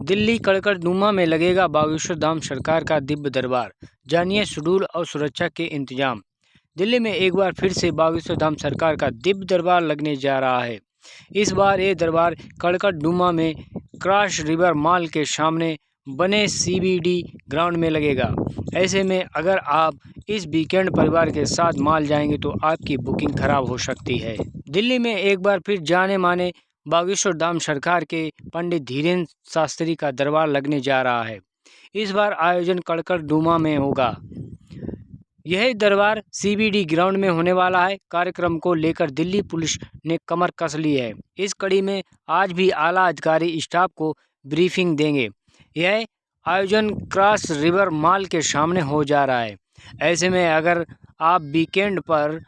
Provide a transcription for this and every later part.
दिल्ली कड़कड़दुमा में लगेगा बागेश्वर धाम सरकार का दिव्य दरबार। जानिए शेड्यूल और सुरक्षा के इंतजाम। दिल्ली में एक बार फिर से बागेश्वर धाम सरकार का दिव्य दरबार लगने जा रहा है। इस बार ये दरबार कड़कड़दुमा में क्रॉस रिवर मॉल के सामने बने CBD ग्राउंड में लगेगा। ऐसे में अगर आप इस वीकेंड परिवार के साथ मॉल जाएंगे तो आपकी बुकिंग खराब हो सकती है। दिल्ली में एक बार फिर जाने माने बागेश्वर धाम सरकार के पंडित धीरेन्द्र शास्त्री का दरबार लगने जा रहा है। इस बार आयोजन कड़कड़दुमा में होगा। यह दरबार CBD ग्राउंड में होने वाला है। कार्यक्रम को लेकर दिल्ली पुलिस ने कमर कस ली है। इस कड़ी में आज भी आला अधिकारी स्टाफ को ब्रीफिंग देंगे। यह आयोजन क्रॉस रिवर मॉल के सामने हो जा रहा है। ऐसे में अगर आप वीकेंड पर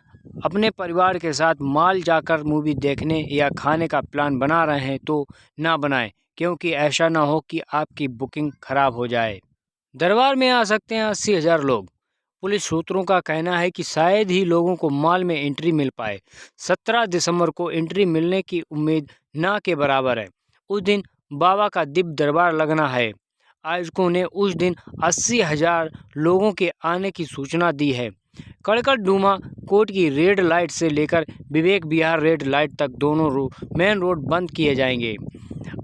अपने परिवार के साथ मॉल जाकर मूवी देखने या खाने का प्लान बना रहे हैं तो ना बनाएं, क्योंकि ऐसा ना हो कि आपकी बुकिंग खराब हो जाए। दरबार में आ सकते हैं 80,000 लोग। पुलिस सूत्रों का कहना है कि शायद ही लोगों को मॉल में एंट्री मिल पाए। 17 दिसंबर को एंट्री मिलने की उम्मीद ना के बराबर है। उस दिन बाबा का दिव्य दरबार लगना है। आयोजकों ने उस दिन 80,000 लोगों के आने की सूचना दी है। कड़कड़दुमा कोर्ट की रेड लाइट से लेकर विवेक विहार रेड लाइट तक दोनों मेन रोड बंद किए जाएंगे।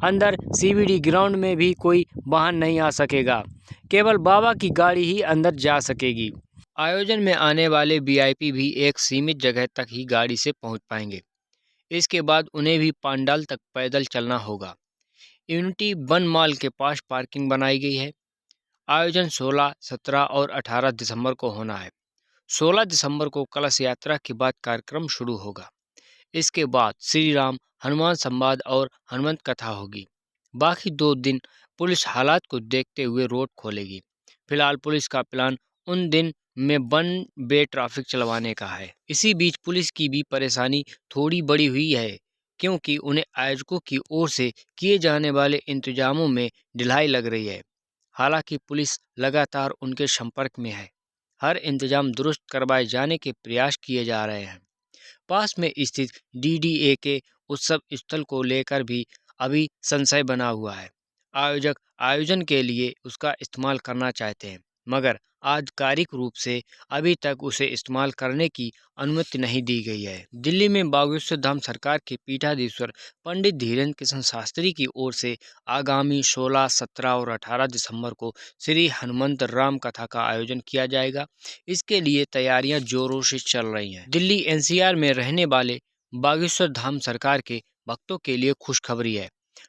अंदर CBD ग्राउंड में भी कोई वाहन नहीं आ सकेगा। केवल बाबा की गाड़ी ही अंदर जा सकेगी। आयोजन में आने वाले VIP भी एक सीमित जगह तक ही गाड़ी से पहुंच पाएंगे। इसके बाद उन्हें भी पंडाल तक पैदल चलना होगा। यूनिटी 1 मॉल के पास पार्किंग बनाई गई है। आयोजन 16, 17 और 18 दिसंबर को होना है। 16 दिसंबर को कलश यात्रा के बाद कार्यक्रम शुरू होगा। इसके बाद श्री राम हनुमान संवाद और हनुमंत कथा होगी। बाकी 2 दिन पुलिस हालात को देखते हुए रोड खोलेगी। फिलहाल पुलिस का प्लान उन दिन में वन वे ट्रैफिक चलवाने का है। इसी बीच पुलिस की भी परेशानी थोड़ी बड़ी हुई है, क्योंकि उन्हें आयोजकों की ओर से किए जाने वाले इंतजामों में ढिलाई लग रही है। हालांकि पुलिस लगातार उनके संपर्क में है। हर इंतजाम दुरुस्त करवाए जाने के प्रयास किए जा रहे हैं। पास में स्थित DDA के उत्सव स्थल को लेकर भी अभी संशय बना हुआ है। आयोजक आयोजन के लिए उसका इस्तेमाल करना चाहते हैं, मगर आधिकारिक रूप से अभी तक उसे इस्तेमाल करने की अनुमति नहीं दी गई है। दिल्ली में बागेश्वर धाम सरकार के पीठाधीश्वर पंडित धीरेन्द्र कृष्ण शास्त्री की ओर से आगामी 16, 17 और 18 दिसंबर को श्री हनुमंत राम कथा का आयोजन किया जाएगा। इसके लिए तैयारियां जोरों से चल रही हैं। दिल्ली NCR में रहने वाले बागेश्वर धाम सरकार के भक्तों के लिए खुशखबरी है।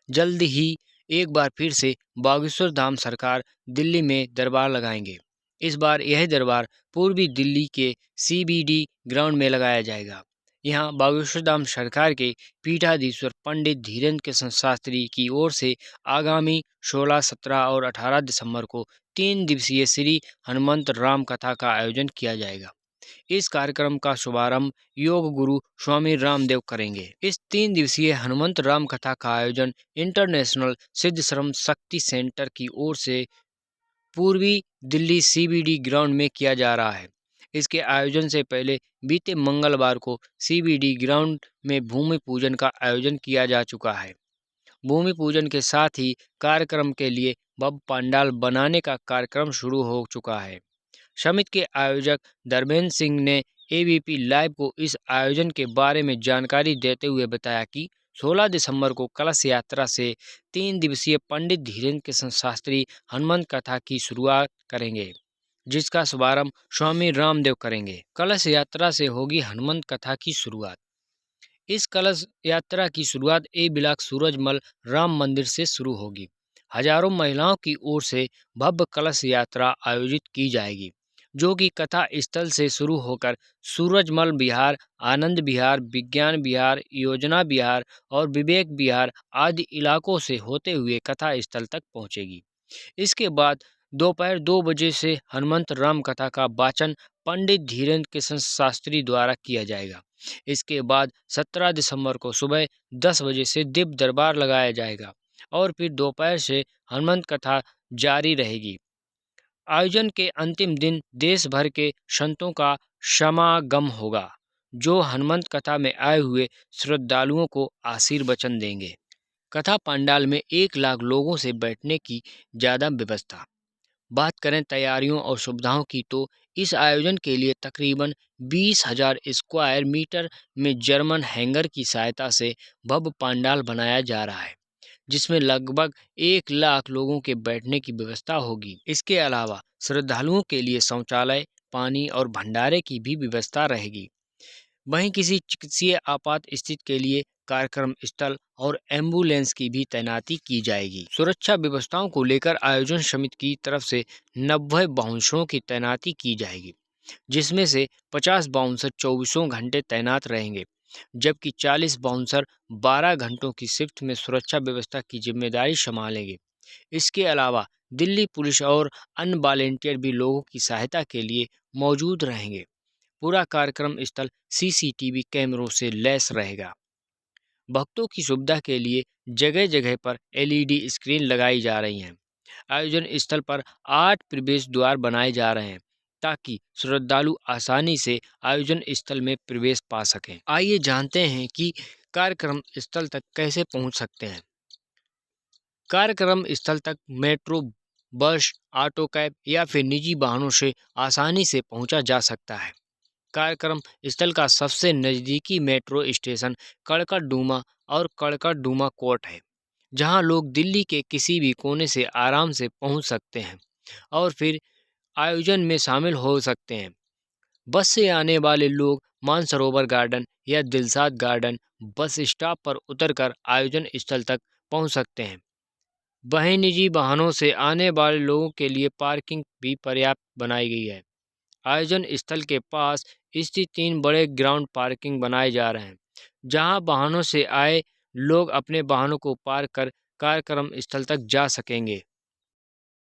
जल्द ही एक बार फिर से बागेश्वर धाम सरकार दिल्ली में दरबार लगाएंगे। इस बार यह दरबार पूर्वी दिल्ली के CBD ग्राउंड में लगाया जाएगा। यहाँ बागेश्वर धाम सरकार के पीठाधीश्वर पंडित धीरेन्द्र कृष्ण शास्त्री की ओर से आगामी 16, 17 और 18 दिसंबर को 3 दिवसीय श्री हनुमंत राम कथा का आयोजन किया जाएगा। इस कार्यक्रम का शुभारंभ योग गुरु स्वामी रामदेव करेंगे। इस 3 दिवसीय हनुमंत राम कथा का आयोजन इंटरनेशनल सिद्धश्रम शक्ति सेंटर की ओर से पूर्वी दिल्ली CBD ग्राउंड में किया जा रहा है। इसके आयोजन से पहले बीते मंगलवार को CBD ग्राउंड में भूमि पूजन का आयोजन किया जा चुका है। भूमि पूजन के साथ ही कार्यक्रम के लिए भव्य पंडाल बनाने का कार्यक्रम शुरू हो चुका है। समिति के आयोजक धर्मेंद्र सिंह ने ABP लाइव को इस आयोजन के बारे में जानकारी देते हुए बताया कि 16 दिसंबर को कलश यात्रा से 3 दिवसीय पंडित धीरेन्द्र कृष्ण शास्त्री हनुमंत कथा की शुरुआत करेंगे, जिसका शुभारंभ स्वामी रामदेव करेंगे। कलश यात्रा से होगी हनुमंत कथा की शुरुआत। इस कलश यात्रा की शुरुआत A ब्लॉक सूरजमल राम मंदिर से शुरू होगी। हजारों महिलाओं की ओर से भव्य कलश यात्रा आयोजित की जाएगी, जो कि कथा स्थल से शुरू होकर सूरजमल विहार, आनंद विहार, विज्ञान विहार, योजना विहार और विवेक विहार आदि इलाकों से होते हुए कथा स्थल तक पहुंचेगी। इसके बाद दोपहर 2 बजे से हनुमंत राम कथा का वाचन पंडित धीरेन्द्र कृष्ण शास्त्री द्वारा किया जाएगा। इसके बाद 17 दिसंबर को सुबह 10 बजे से दिव्य दरबार लगाया जाएगा और फिर दोपहर से हनुमंत कथा जारी रहेगी। आयोजन के अंतिम दिन देश भर के संतों का समागम होगा, जो हनुमंत कथा में आए हुए श्रद्धालुओं को आशीर्वचन देंगे। कथा पंडाल में 1 लाख लोगों से बैठने की ज़्यादा व्यवस्था। बात करें तैयारियों और सुविधाओं की तो इस आयोजन के लिए तकरीबन 20,000 स्क्वायर मीटर में जर्मन हैंगर की सहायता से भव्य पंडाल बनाया जा रहा है, जिसमें लगभग 1 लाख लोगों के बैठने की व्यवस्था होगी। इसके अलावा श्रद्धालुओं के लिए शौचालय, पानी और भंडारे की भी व्यवस्था रहेगी। वहीं किसी चिकित्सीय आपात स्थिति के लिए कार्यक्रम स्थल और एम्बुलेंस की भी तैनाती की जाएगी। सुरक्षा व्यवस्थाओं को लेकर आयोजन समिति की तरफ से 90 बाउंसरों की तैनाती की जाएगी, जिसमें से 50 बाउंसर 24 घंटे तैनात रहेंगे, जबकि 40 बाउंसर 12 घंटों की शिफ्ट में सुरक्षा व्यवस्था की जिम्मेदारी संभालेंगे। इसके अलावा दिल्ली पुलिस और अन्य वॉलेंटियर भी लोगों की सहायता के लिए मौजूद रहेंगे। पूरा कार्यक्रम स्थल सीसीटीवी कैमरों से लैस रहेगा। भक्तों की सुविधा के लिए जगह जगह पर एलईडी स्क्रीन लगाई जा रही हैं। आयोजन स्थल पर 8 प्रवेश द्वार बनाए जा रहे हैं ताकि श्रद्धालु आसानी से आयोजन स्थल में प्रवेश पा सकें। आइए जानते हैं कि कार्यक्रम स्थल तक कैसे पहुंच सकते हैं। कार्यक्रम स्थल तक मेट्रो, बस, ऑटो कैब या फिर निजी वाहनों से आसानी से पहुंचा जा सकता है। कार्यक्रम स्थल का सबसे नज़दीकी मेट्रो स्टेशन कड़कड़डूमा और कड़कड़डूमा कोर्ट है, जहां लोग दिल्ली के किसी भी कोने से आराम से पहुंच सकते हैं और फिर आयोजन में शामिल हो सकते हैं। बस से आने वाले लोग मानसरोवर गार्डन या दिलशाद गार्डन बस स्टॉप पर उतरकर आयोजन स्थल तक पहुंच सकते हैं। वहीं निजी वाहनों से आने वाले लोगों के लिए पार्किंग भी पर्याप्त बनाई गई है। आयोजन स्थल के पास स्थित 3 बड़े ग्राउंड पार्किंग बनाए जा रहे हैं, जहां वाहनों से आए लोग अपने वाहनों को पार्क कर कार्यक्रम स्थल तक जा सकेंगे।